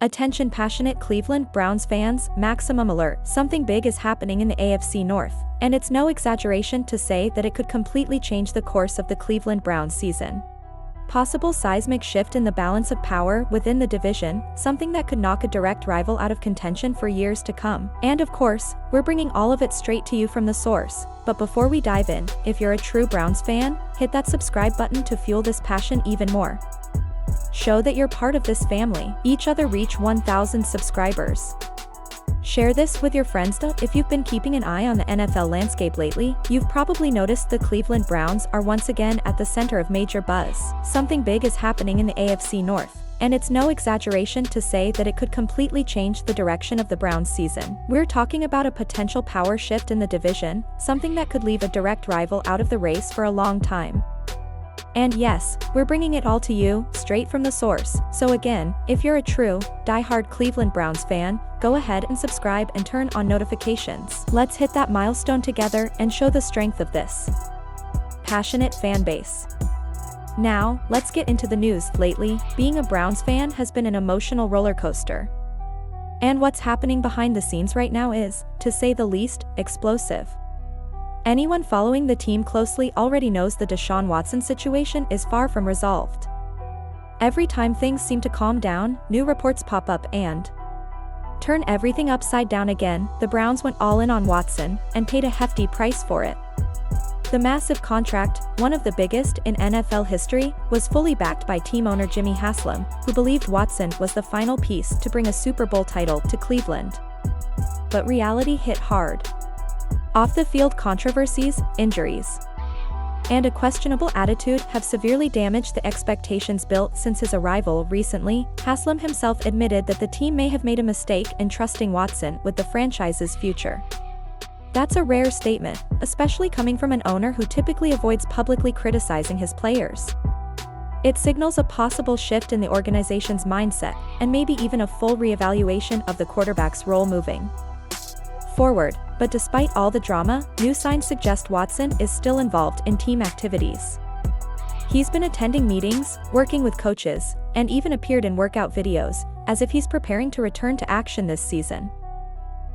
Attention passionate Cleveland Browns fans, maximum alert, something big is happening in the AFC North, and it's no exaggeration to say that it could completely change the course of the Cleveland Browns season. Possible seismic shift in the balance of power within the division, something that could knock a direct rival out of contention for years to come. And of course, we're bringing all of it straight to you from the source. But before we dive in, if you're a true Browns fan, hit that subscribe button to fuel this passion even more. Show that you're part of this family. Each other reach 1,000 subscribers. Share this with your friends though. If you've been keeping an eye on the NFL landscape lately, you've probably noticed the Cleveland Browns are once again at the center of major buzz. Something big is happening in the AFC North, and it's no exaggeration to say that it could completely change the direction of the Browns season. We're talking about a potential power shift in the division, something that could leave a direct rival out of the race for a long time. And yes, we're bringing it all to you, straight from the source. So again, if you're a true, die-hard Cleveland Browns fan, go ahead and subscribe and turn on notifications. Let's hit that milestone together and show the strength of this passionate fan base. Now, let's get into the news. Lately, being a Browns fan has been an emotional roller coaster. And what's happening behind the scenes right now is, to say the least, explosive. Anyone following the team closely already knows the Deshaun Watson situation is far from resolved. Every time things seem to calm down, new reports pop up and turn everything upside down again. The Browns went all in on Watson and paid a hefty price for it. The massive contract, one of the biggest in NFL history, was fully backed by team owner Jimmy Haslam, who believed Watson was the final piece to bring a Super Bowl title to Cleveland. But reality hit hard. Off-the-field controversies, injuries, and a questionable attitude have severely damaged the expectations built since his arrival recently. Haslam himself admitted that the team may have made a mistake in trusting Watson with the franchise's future. That's a rare statement, especially coming from an owner who typically avoids publicly criticizing his players. It signals a possible shift in the organization's mindset, and maybe even a full reevaluation of the quarterback's role moving forward. But despite all the drama, new signs suggest Watson is still involved in team activities. He's been attending meetings, working with coaches, and even appeared in workout videos, as if he's preparing to return to action this season.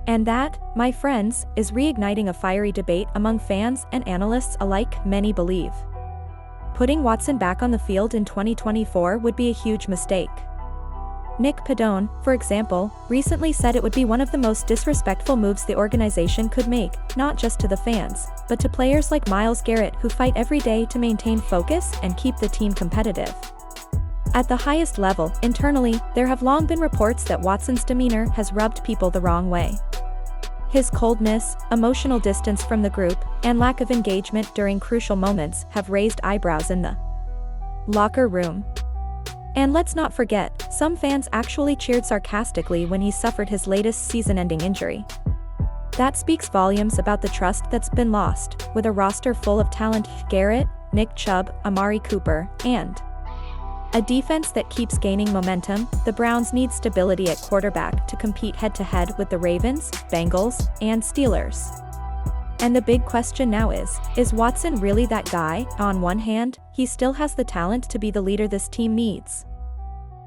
And that, my friends, is reigniting a fiery debate among fans and analysts alike. Many believe putting Watson back on the field in 2024 would be a huge mistake. Nick Padone, for example, recently said it would be one of the most disrespectful moves the organization could make, not just to the fans, but to players like Myles Garrett who fight every day to maintain focus and keep the team competitive. At the highest level, internally, there have long been reports that Watson's demeanor has rubbed people the wrong way. His coldness, emotional distance from the group, and lack of engagement during crucial moments have raised eyebrows in the locker room. And let's not forget, some fans actually cheered sarcastically when he suffered his latest season-ending injury. That speaks volumes about the trust that's been lost. With a roster full of talent, Garrett, Nick Chubb, Amari Cooper, and a defense that keeps gaining momentum, the Browns need stability at quarterback to compete head-to-head with the Ravens, Bengals, and Steelers. And the big question now is Watson really that guy? On one hand, he still has the talent to be the leader this team needs.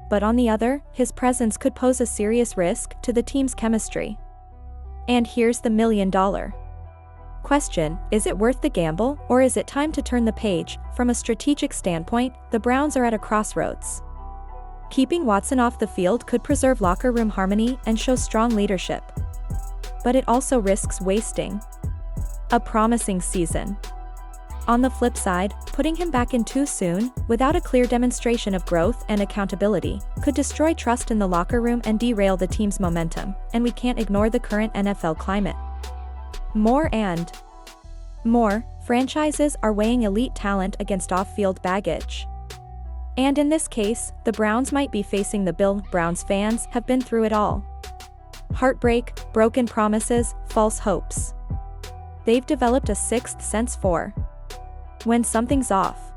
But on the other, his presence could pose a serious risk to the team's chemistry. And here's the million-dollar question: is it worth the gamble, or is it time to turn the page? From a strategic standpoint, the Browns are at a crossroads. Keeping Watson off the field could preserve locker room harmony and show strong leadership. But it also risks wasting a promising season. On the flip side, putting him back in too soon, without a clear demonstration of growth and accountability, could destroy trust in the locker room and derail the team's momentum, and we can't ignore the current NFL climate. More and more, franchises are weighing elite talent against off-field baggage. And in this case, the Browns might be facing the bill. Browns fans have been through it all. Heartbreak, broken promises, false hopes. They've developed a sixth sense for when something's off.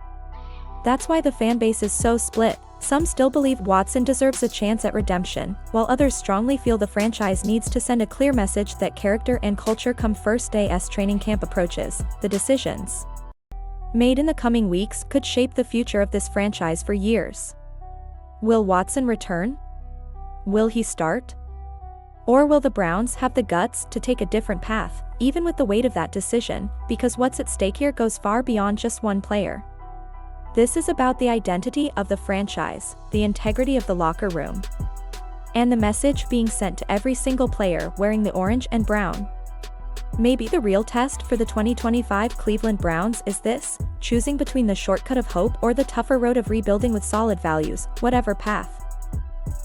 That's why the fan base is so split. Some still believe Watson deserves a chance at redemption, while others strongly feel the franchise needs to send a clear message that character and culture come first. As training camp approaches, the decisions made in the coming weeks could shape the future of this franchise for years. Will Watson return? Will he start? Or will the Browns have the guts to take a different path, even with the weight of that decision, because what's at stake here goes far beyond just one player. This is about the identity of the franchise, the integrity of the locker room, and the message being sent to every single player wearing the orange and brown. Maybe the real test for the 2025 Cleveland Browns is this: choosing between the shortcut of hope or the tougher road of rebuilding with solid values, whatever path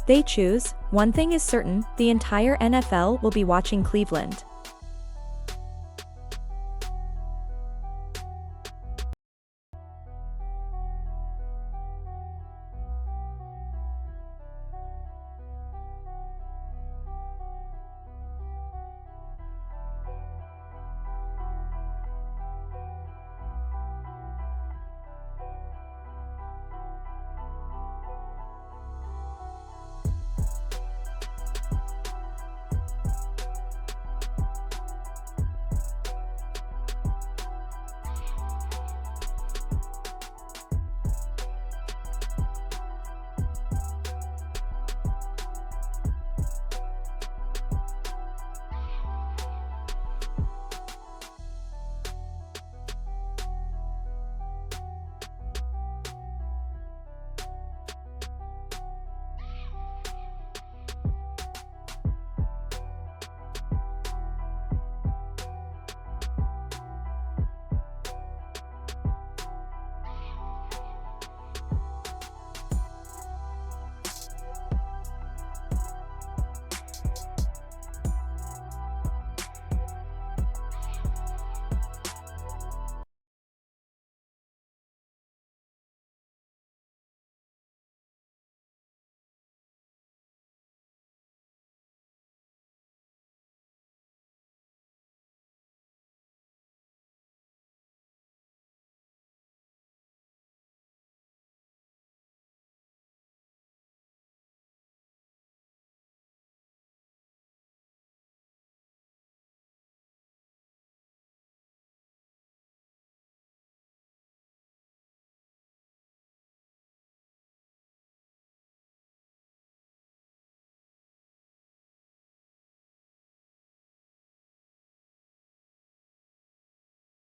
they choose. One thing is certain, the entire NFL will be watching Cleveland.